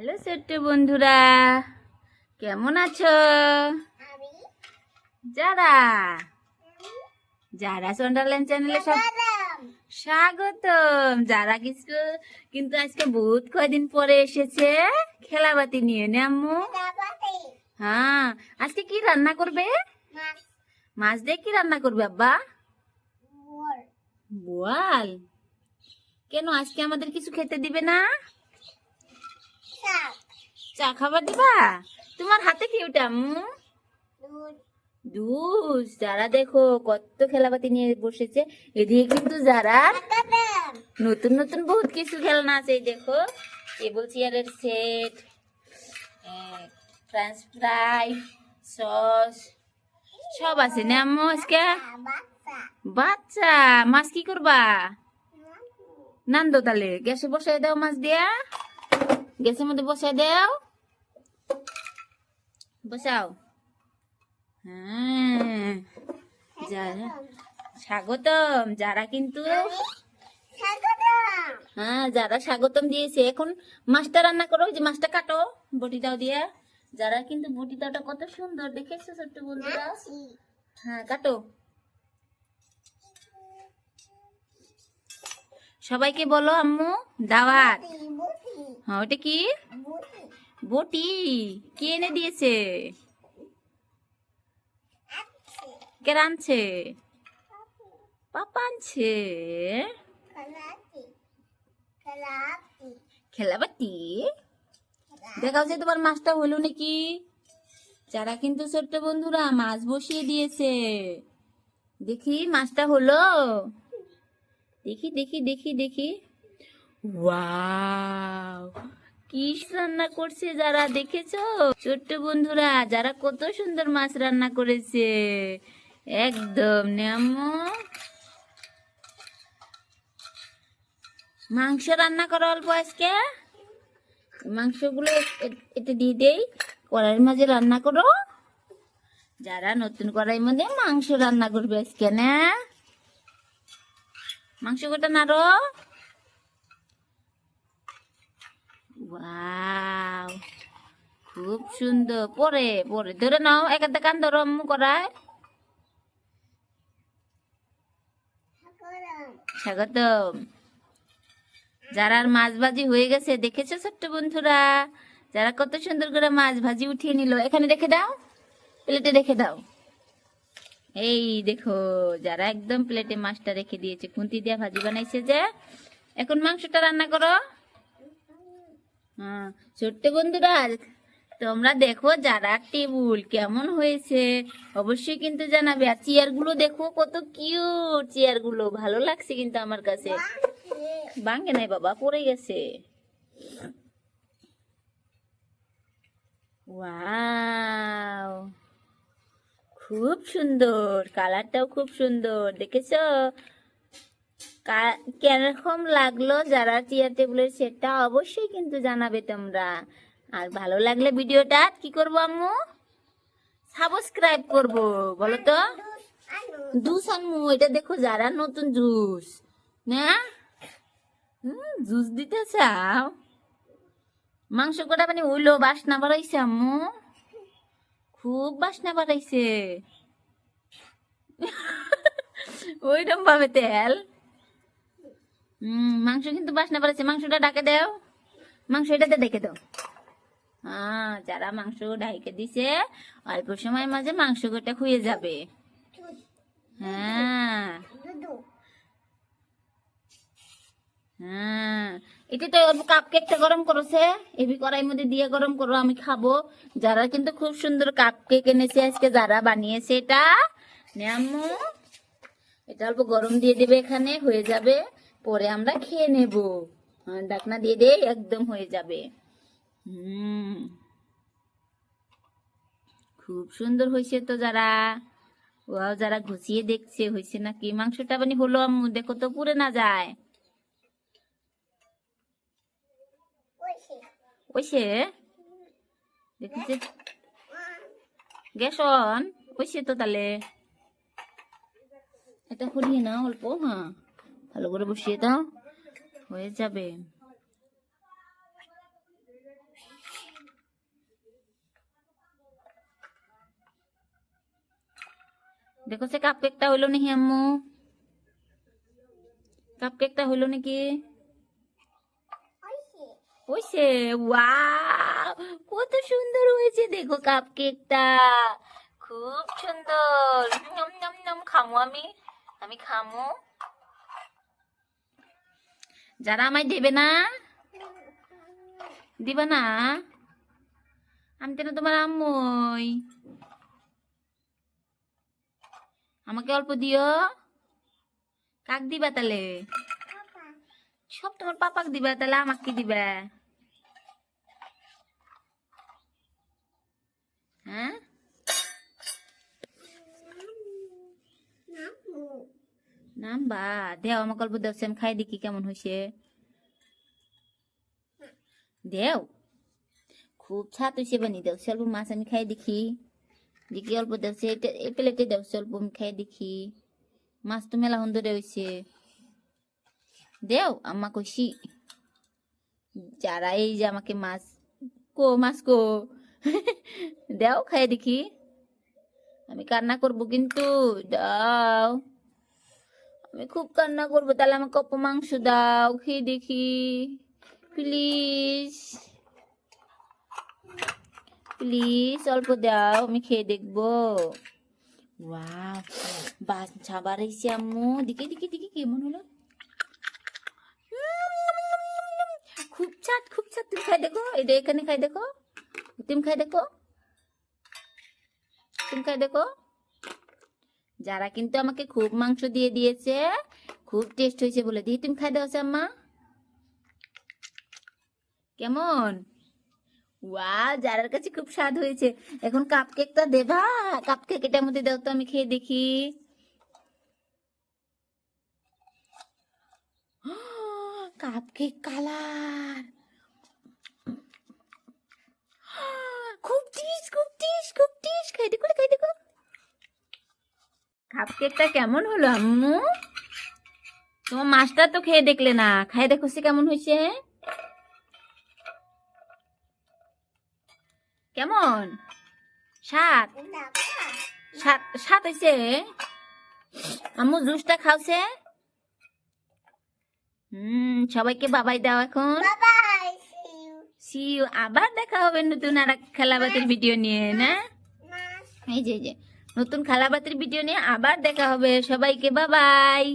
Hello ছোট্ট বন্ধুরা, কেমন আছো? যারা যারা সন্ডারল্যান্ড চ্যানেলে সব স্বাগতম। যারা কিছু কিন্তু আজকে বহুত কয়দিন পরে এসেছে খেলাবাতি নিয়ে নে আম্মু। হ্যাঁ, আজকে কি রান্না করবে? মাছ দিয়ে কি রান্না করবে আব্বা? বোয়াল। কেন আজকে আমাদের কিছু খেতে দিবে না? চা খাবার দিবা? তোমার হাতে কি ওটা আম্মু? দুধ। যারা দেখো কত খেলাপাতি নিয়ে বসেছে। এদিকে কিন্তু যারা নতুন নতুন বহুত কিছু খেলনা আছে। এই দেখো টেবিল চেয়ারের সেট, ফ্রেঞ্চ ফ্রাই, সস সব আছে না আম্মু আজকে? বাচ্চা মাছ কি করবা? নান্দো তাহলে গ্যাসে বসাই দাও, মাছ দিয়া গ্যাসের মধ্যে বসাই দাও, বসাও। হ্যাঁ, যারা স্বাগতম, যারা কিন্তু হ্যাঁ যারা স্বাগতম দিয়েছে। এখন মাছটা রান্না করো, যে মাছটা কাটো বটিটাও দিয়ে। যারা কিন্তু বটিটাটা কত সুন্দর দেখেছো ছোট্ট বন্ধুরা। হ্যাঁ কাটো। সবাইকে বলো আম্মু দাওয়াত। হ্যাঁ ওটা কি? বটি। কে এনে দিয়েছে? কে রাঁধছে? পাপা আনছে। খেলাবাতি দেখাও যে তোমার মাছটা হলো নাকি। যারা কিন্তু ছোট্ট বন্ধুরা মাছ বসিয়ে দিয়েছে। দেখি মাছটা হলো, দেখি দেখি দেখি দেখি। ওয়াও, কি রান্না করছে যারা, দেখেছো ছোট্ট বন্ধুরা? যারা কত সুন্দর মাছ রান্না করেছে, একদম নেমো। মাংস রান্না করো অল্প আজকে। মাংসগুলো এতে দিয়ে দেই, কড়াইয়ের মাঝে রান্না করো। যারা নতুন কড়াইয়ের মধ্যে মাংস রান্না করবে আজকে না, মাংস কটা নাড়ো। ওয়াও, খুব সুন্দর। পরে পরে ধরে নাও, একটা কান ধরো আম্মু কড়াই। স্বাগতম। যারা মাছ ভাজি হয়ে গেছে দেখেছো ছোট্ট বন্ধুরা? যারা কত সুন্দর করে মাছ ভাজি উঠিয়ে নিল। এখানে রেখে দাও, প্লেটে রেখে দাও। এই দেখো যারা একদম প্লেটে মাছটা রেখে দিয়েছে, খুন্তি দিয়ে ভাজি বানাইছে যে। এখন মাংসটা রান্না করো। হ্যাঁ ছোট্ট বন্ধুরা, তোমরা দেখো যারা টেবিল কেমন হয়েছে অবশ্যই কিন্তু জানাবে। আর চেয়ার গুলো দেখো কত কিউট, চেয়ার গুলো ভালো লাগছে কিন্তু আমার কাছে। ভাঙে নাই বাবা, পড়ে গেছে। ওয়াও, খুব সুন্দর, কালারটাও খুব সুন্দর দেখেছো? কিরকম লাগলো যারা চেয়ার টেবিলের সেটটা অবশ্যই কিন্তু জানাবে তোমরা। আর ভালো লাগলে ভিডিওটা কি করব আম্মু? সাবস্ক্রাইব করব, বলো তো। জুস আম্মু, এটা দেখো যারা নতুন জুস না, জুস দিতে চাও। মাংস কটা মানে হইলো, বাসনা বাড়াইছে আম্মু, খুব বাসনা বাড়াইছে। ওইরকম ভাবে তেল। মাংস কিন্তু বাসনা বাড়াইছে। মাংসটা ডাকে দাও, মাংস এটাতে ডেকে দাও। হ্যাঁ, যারা মাংস ঢাইকে দিছে অল্প সময়ের মাঝে মাংস গোটা খুয়ে যাবে। হ্যাঁ হ্যাঁ, এটা তো কাপ কেকটা গরম করছে, এবি কড়াইয়ের মধ্যে দিয়ে গরম করো, আমি খাবো। যারা কিন্তু খুব সুন্দর কাপ কেক এনেছে আজকে, যারা বানিয়েছে এটা আম্মু। এটা অল্প গরম দিয়ে দেবে, এখানে হয়ে যাবে, পরে আমরা খেয়ে নেব। ঢাকনা দিয়ে দে, একদম হয়ে যাবে। খুব সুন্দর হয়েছে তো। যারা ওয়াও, যারা ঘুষিয়ে দেখছে হয়েছে নাকি। মাংসটা মানে হলো আম্মু, দেখো তো পুড়ে না যায়। ওইসে দেখেছে, গ্যাস অন ওইসে তো। তাহলে এটা ফুরিয়ে নাও অল্প। হ্যাঁ, ভালো করে বসিয়ে দাও, হয়ে যাবে। দেখো সে কাপ কেকটা হইলো নাকি আম্মু? কাপ কেকটা হইলো নাকি? হইছে। ওয়াও, কত সুন্দর হয়েছে দেখো কাপ কেকটা, খুব সুন্দর। নম নম নম, খামো আমি, আমি খামো। যারা আমায় দেবে না, দিবা না? আমি তো না তোমার আম্মুই, আমাকে অল্প দিও। কাক দিবা তাহলে? সব তোমার পাপাক দিবা, তাহলে আমাকে কি দিবা? হ্যাঁ, নামবা দেও, আমাকে অল্প দেও, আমি খাই দেখি কেমন হয়েছে। দেও, খুব ছাত হয়েছে বানিয়ে দেও, অল্প মাছ আমি খাই দেখি। দেখি অল্প দেও, এই প্লেটে দেও, অল্প আমি খাই দেখি। মাছ তো মেলা সুন্দর হয়েছে, দেও আম্মা কইছি। যারা এই যে আমাকে মাছ কো, মাছ কো, দেও খাই দেখি। আমি কান্না করবো কিন্তু, দাও। আমি খুব কান্না করবো, তাহলে আমাকে অল্প মাংস দাও, খেয়ে দেখি প্লিজ, প্লিজ অল্প দাও, আমি খেয়ে দেখবো। ওয়াও, বাচ্চা বাড়াইছে আম্মু, দেখি দেখি দেখি কেমন হলো। খুব চাট, খুব চাট, তুমি খাই দেখো, এটা এখানে খাই দেখো, তুমি খাই দেখো, তুমি খাই দেখো। যারা কিন্তু আমাকে খুব মাংস দিয়ে দিয়েছে, খুব টেস্ট হয়েছে বলে দিয়ে, তুমি খাই দাও আম্মা, কেমন? ওয়াও, যারার কাছে খুব স্বাদ হয়েছে। এখন কাপ কেকটা দেবা, কাপ কেক এটার মধ্যে দাও তো, আমি খেয়ে দেখি। কাপ কেক কালার, খুব টেস্ট, খুব টেস্ট, খুব টেস্ট, খাই দেখো, খাই দেখো। কাপ কেকটা কেমন হলো আম্মু? তোমার মাছটা তো খেয়ে দেখলে না, খাই দেখো সে কেমন হয়েছে। কেমন স্বাদ? স্বাদ, স্বাদ হয়েছে। আম্মু জুসটা খাওছে। সবাইকে বাবাই দাও এখন। সি ইউ, আবার দেখা হবে নতুন আর এক খেলাবাতির ভিডিও নিয়ে, না? এই যে নতুন খেলাবাতির ভিডিও নিয়ে আবার দেখা হবে, সবাইকে বাবাই।